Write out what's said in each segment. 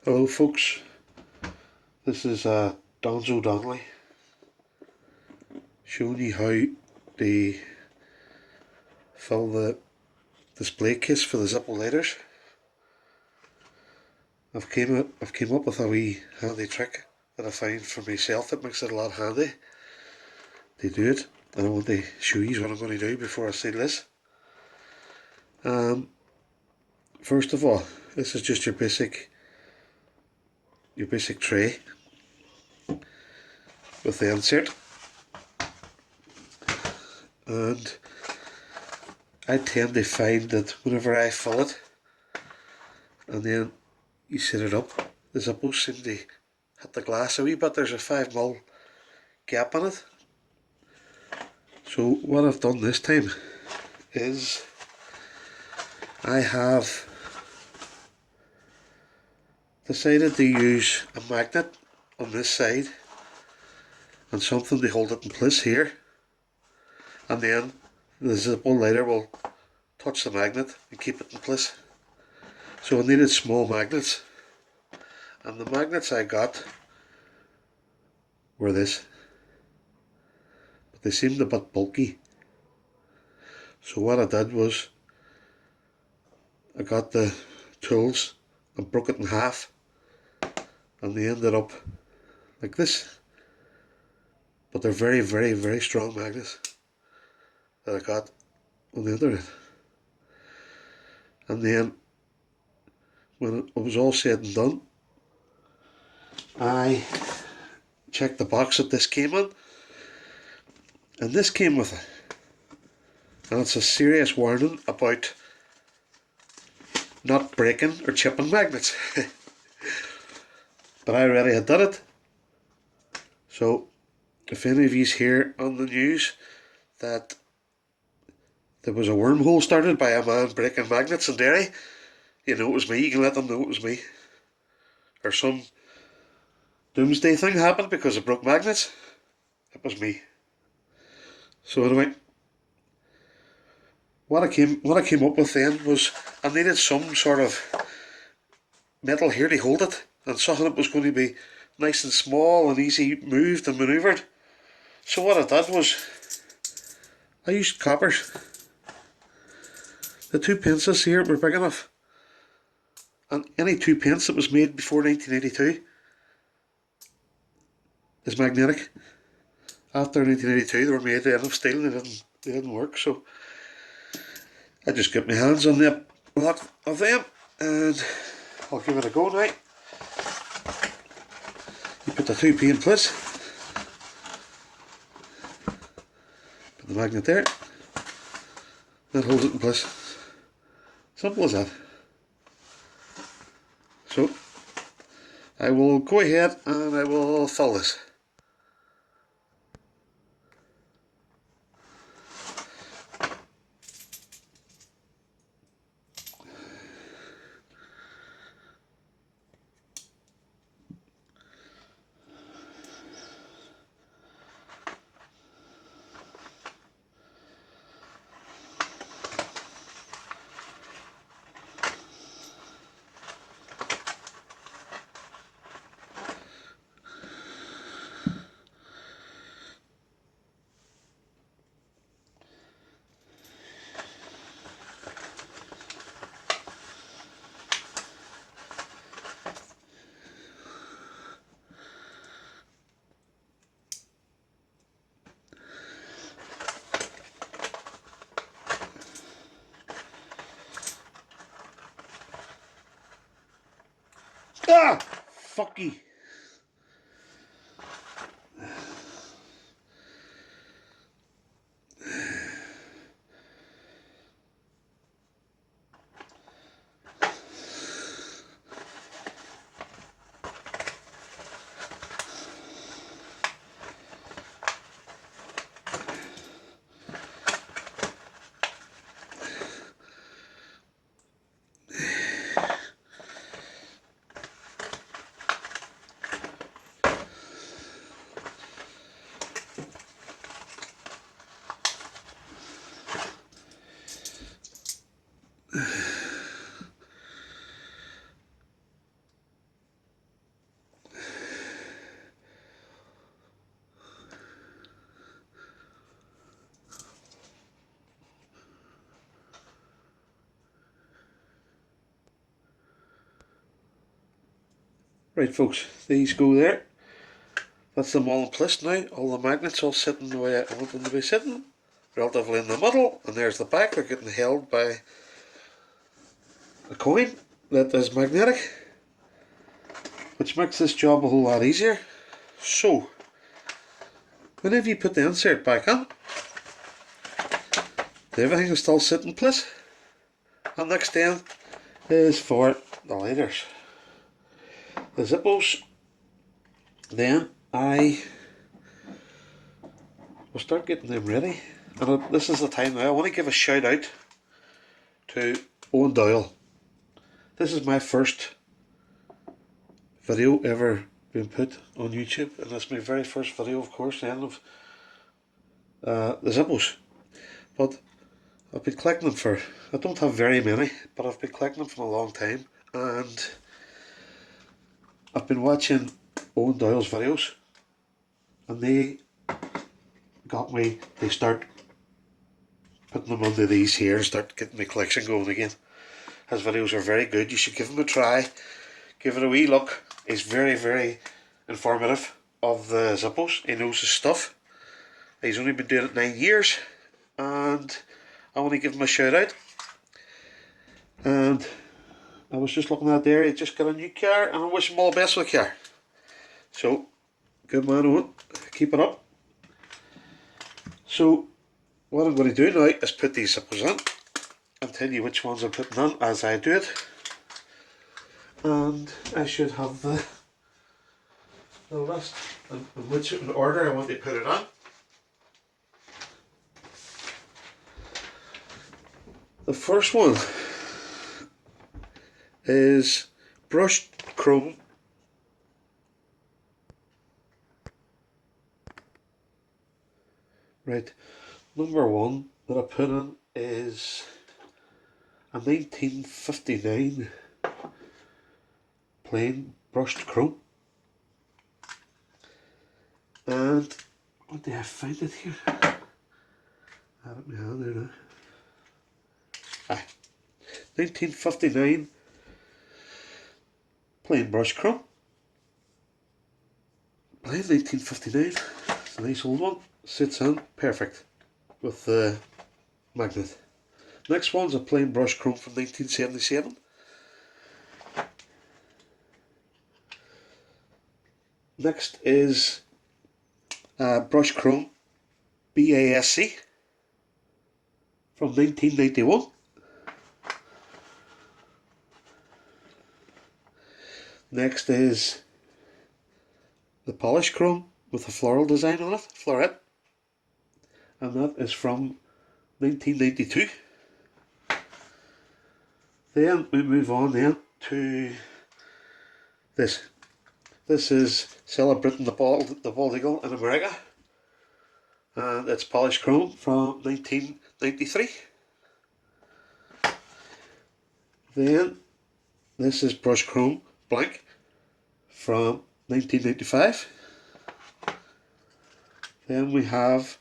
Hello folks, this is Donzo Donnelly showing you how to fill the display case for the Zippo lighters. I've came up with a wee handy trick that I find for myself that makes it a lot handy to do it, and I want to show you what I'm going to do before I seal this. First of all, this is just your basic tray with the insert, and I tend to find that whenever I fill it and then you set it up, the Zippos seem to hit the glass a wee bit. There's a 5mm gap in it. So what I've done this time is I have decided to use a magnet on this side and something to hold it in place here, and then the Zippo lighter will touch the magnet and keep it in place. So I needed small magnets, and the magnets I got were this, but they seemed a bit bulky. So what I did was I got the tools and broke it in half, and they ended up like this. But they're very, very, very strong magnets that I got on the internet. And then when it was all said and done, I checked the box that this came in, and this came with it. And it's a serious warning about not breaking or chipping magnets. But I already had done it. So if any of you's hear on the news that there was a wormhole started by a man breaking magnets in Derry, you know it was me. You can let them know it was me. Or some doomsday thing happened because I broke magnets. It was me. So anyway, what I came up with then was I needed some sort of metal here to hold it, and something that was going to be nice and small and easy moved and manoeuvred. So what I did was I used coppers. The 2p here were big enough, and any 2p that was made before 1982 is magnetic. After 1982 they were made out of steel and they didn't work, so I just got my hands on the lot of them and I'll give it a go now. You put the 2p in place, put the magnet there, that holds it in place. Simple as that. So I will go ahead and I will fill this. Ah! Fucky! Right folks, these go there. That's them all in place now. All the magnets all sitting the way I want them to be sitting, relatively in the middle, and there's the back. They're getting held by a coin that is magnetic, which makes this job a whole lot easier. So, whenever you put the insert back on, everything will still sit in place. And next then is for the lighters. The Zippos. Then I will start getting them ready. And this is the time now. I want to give a shout out to Owen Doyle. This is my first video ever been put on YouTube, and that's my very first video, of course, then of the Zippos. But I've been collecting them for, I don't have very many, but I've been collecting them for a long time, and I've been watching Owen Doyle's videos, and they got me to start putting them onto these here and start getting my collection going again. His videos are very good. You should give them a try, give it a wee look. He's very, very informative of the Zippos. He knows his stuff. He's only been doing it 9 years, and I want to give him a shout out. And I was just looking at there, he just got a new car, and I wish him all the best with the car. So, good man Owen, keep it up. So, what I'm going to do now is put these Zippos in and tell you which ones I'm putting on as I do it. And I should have the list and which order I want to put it on. The first one is brushed chrome. Right, number one that I put in is a 1959 plain brushed chrome. And what did I find it here? I have it in my hand there now. 1959 plain brushed chrome. Plain 1959. It's a nice old one. Sits in perfect with the magnet. Next one's a plain brushed chrome from 1977. Next is brushed chrome BASC from 1991. Next is the polished chrome with a floral design on it, floret, and that is from 1992. Then we move on then to this. This is celebrating the bald eagle in America, and it's polished chrome from 1993. Then this is brushed chrome blank from 1995. Then we have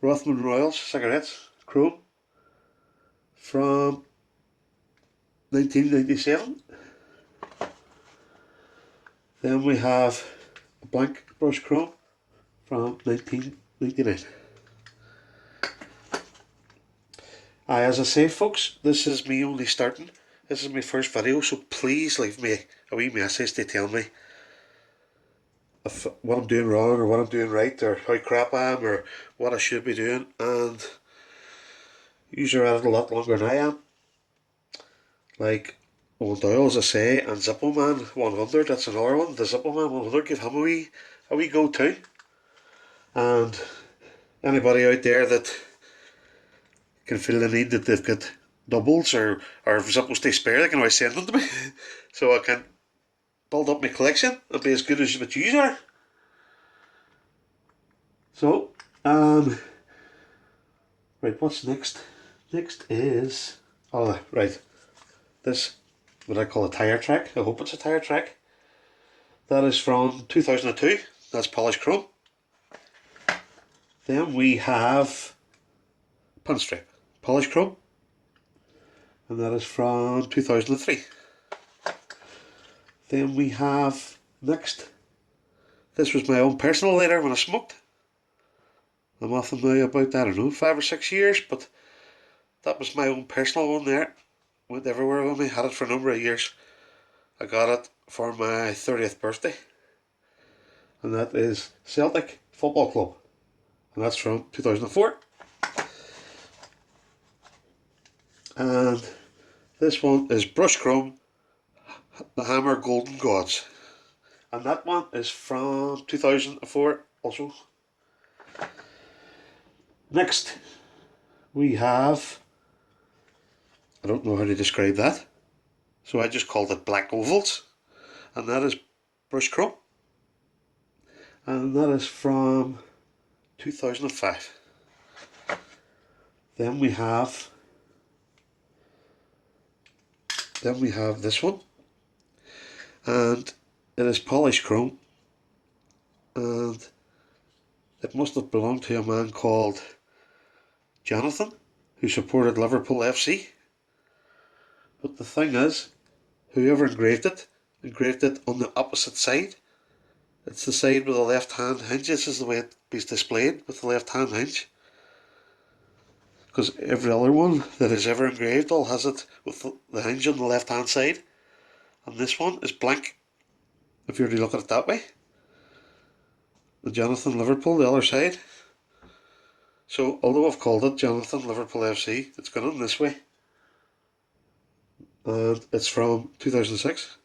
Rothman Royals cigarettes chrome from 1997. Then we have a blank brush chrome from 1999. As I say folks, this is me only starting. This is my first video, so please leave me a wee message to tell me if what I'm doing wrong or what I'm doing right, or how crap I am, or what I should be doing. And you're at it a lot longer than I am. Like Owen Doyle, as I say, and Zippo Man 100, that's another one. The Zippo Man 100, give him a wee go too. And anybody out there that can feel the need that they've got doubles or Zippos to spare, they can always send them to me. So I can build up my collection and be as good as what you are. So, right, what's next? Next is, oh right, this, what I call a tyre track. I hope it's a tyre track. That is from 2002, that's polished chrome. Then we have pinstripe, polished chrome, and that is from 2003. Then we have next. This was my own personal lighter when I smoked. I'm off them now about, I don't know, 5 or 6 years, but that was my own personal one there. Went everywhere with me, had it for a number of years. I got it for my 30th birthday. And that is Celtic Football Club. And that's from 2004. And this one is Brush Chrome, the Hammer Golden Gods. And that one is from 2004 also. Next, we have, I don't know how to describe that, so I just called it Black Ovals, and that is Brush Chrome, and that is from 2005. Then we have this one, and it is Polished Chrome, and it must have belonged to a man called Jonathan, who supported Liverpool FC. But the thing is, whoever engraved it on the opposite side. It's the side with the left hand hinge. This is the way it is displayed, with the left hand hinge. Because every other one that is ever engraved all has it with the hinge on the left hand side. And this one is blank, if you were to look at it that way. The Jonathan Liverpool, the other side. So, although I've called it Jonathan Liverpool FC, it's gone on this way. And it's from 2006.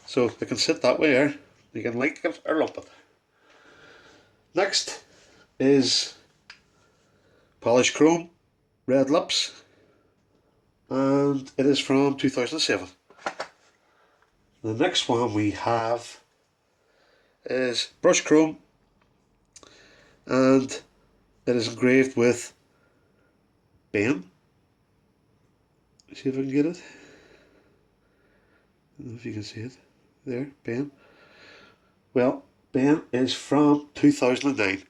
So, it can sit that way there. You can like it or lump it. Next is Polished Chrome, Red Lips. And it is from 2007. The next one we have is Brush Chrome. And it is engraved with Ben. See if I can get it. I don't know if you can see it. There, Ben. Well, Ben is from 2009.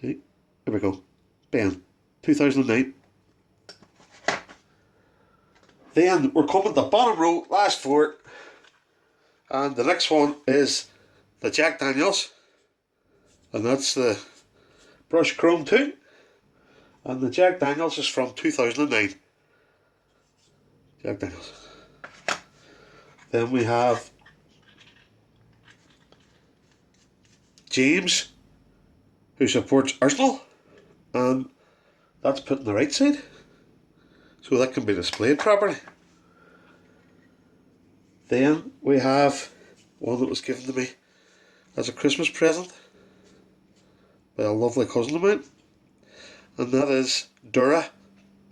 See? There we go. Ben. 2009. Then we're coming to the bottom row, last four. And the next one is the Jack Daniels. And that's the Brush Chrome 2. And the Jack Daniels is from 2009. Jack Daniels. Then we have James, who supports Arsenal. And that's put on the right side, so that can be displayed properly. Then we have one that was given to me as a Christmas present by a lovely cousin of mine, and that is Dura,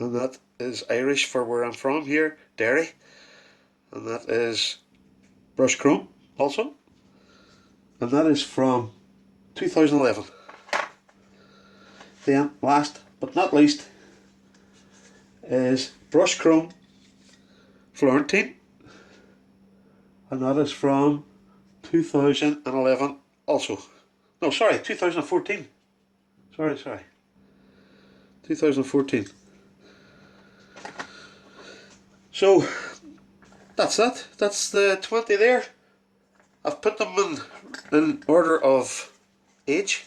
and that is Irish for where I'm from here, Derry, and that is Brush Chrome also, and that is from 2011. Then last but not least is Brush Chrome Florentine, and that is from 2011 also. No, sorry, 2014. Sorry. 2014. So, that's that. That's the 20 there. I've put them in order of age.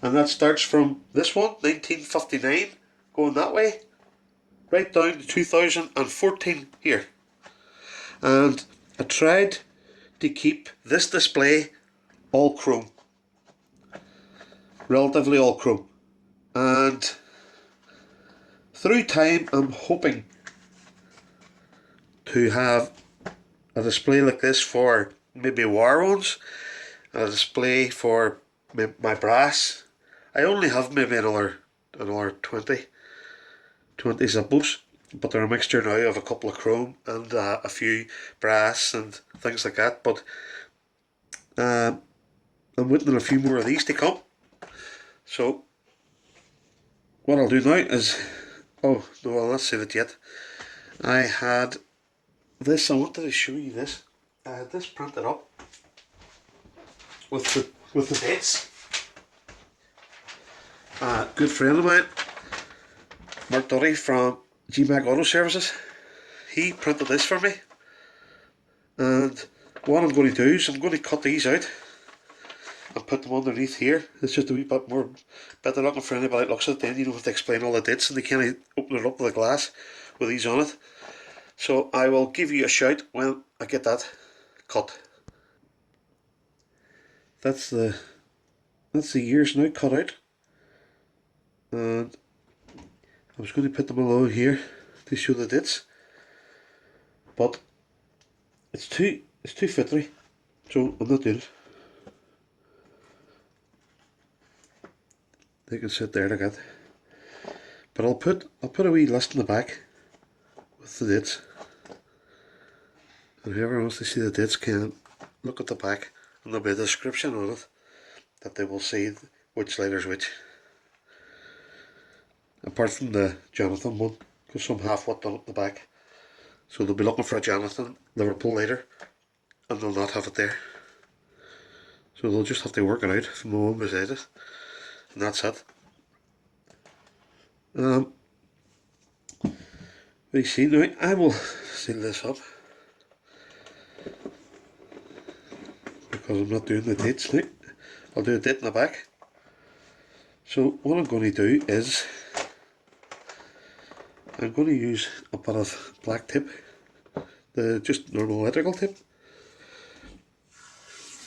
And that starts from this one, 1959, going that way, right down to 2014 here. And I tried to keep this display all chrome. Relatively all chrome. And through time I'm hoping to have a display like this for maybe war ones, a display for my brass. I only have maybe another 20 Zippos, but they're a mixture now of a couple of chrome and a few brass and things like that. But I'm waiting on a few more of these to come. So what I'll do now is, oh no, I'll not save it yet. I had this. I wanted to show you this. I had this printed up with the dates. A good friend of mine, Mark Duddy from GMAC Auto Services, he printed this for me, And what I'm going to do is I'm going to cut these out and put them underneath here. It's just a wee bit more better looking for anybody that looks at it. Then you don't have to explain all the dates and they can't open it up with a glass with these on it. So I will give you a shout when I get that cut. That's the ears now cut out, and I was going to put them along here to show the dates, but it's too fiddly, so I'm not doing it. They can sit there like that, but I'll put a wee list in the back with the dates, and whoever wants to see the dates can look at the back, and there'll be a description on it that they will see which letters which. Apart from the Jonathan one, because some half what done at the back. So they'll be looking for a Jonathan Liverpool later, and they'll not have it there. So they'll just have to work it out from the one beside it, and that's it. You see now, I will seal this up because I'm not doing the dates now. I'll do a date in the back. So what I'm going to do is I'm going to use a bit of black tip, the just normal electrical tip,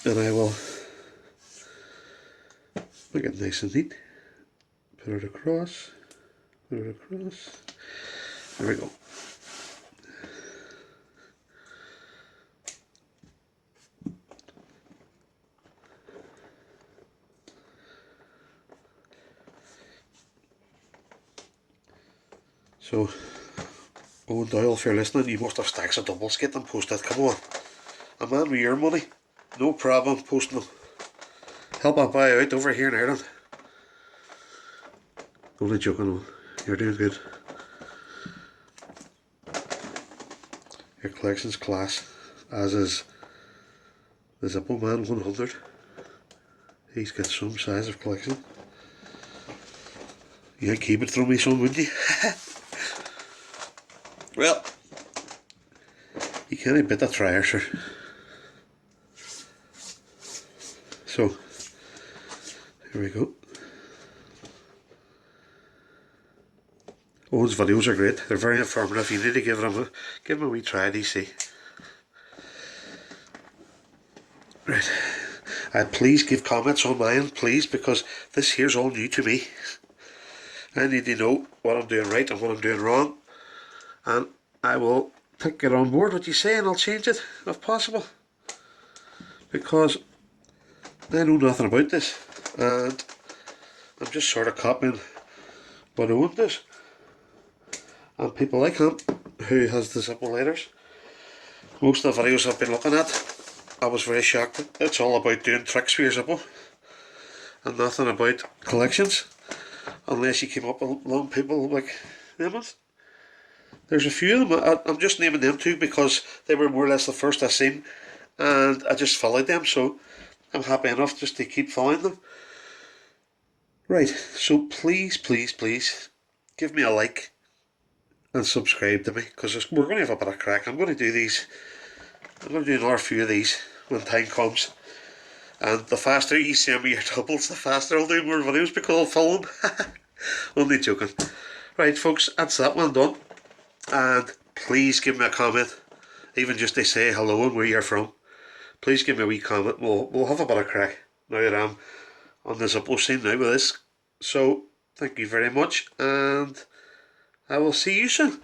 and I will make it nice and neat. Put it across, put it across. There we go. So, Owen Doyle, if you're listening, you must have stacks of doubles. Get them posted. Come on. A man with your money, no problem posting them. Help a buy out over here in Ireland. Only joking, Owen. You're doing good. Your collection's class, as is the Zippo Man 100. He's got some size of collection. You'd keep it from me, son, wouldn't you? Well, you can't beat a trier, sir. So, here we go. Owen's videos are great. They're very informative. You need to give them a wee try, DC. Right. Please give comments on mine, please, because this here's all new to me. I need to know what I'm doing right and what I'm doing wrong, and I will take it on board what you say, and I'll change it if possible, because I know nothing about this, and I'm just sort of copying what Owen does. And people like him, who has the Zippo lighters, most of the videos I've been looking at, I was very shocked. It's all about doing tricks with your Zippo, and nothing about collections, unless you came up along people like them. There's a few of them, I'm just naming them two because they were more or less the first I seen, and I just followed them, so I'm happy enough just to keep following them. Right, so please, please, please, give me a like and subscribe to me, because we're going to have a bit of crack. I'm going to do another few of these when time comes, and the faster you send me your doubles, the faster I'll do more videos because I'll follow them. Only joking. Right folks, that's that one done, and please give me a comment, even just to say hello and where you're from. Please give me a wee comment. We'll have a bit of crack now that I'm on the Zippo scene now with this. So thank you very much, and I will see you soon.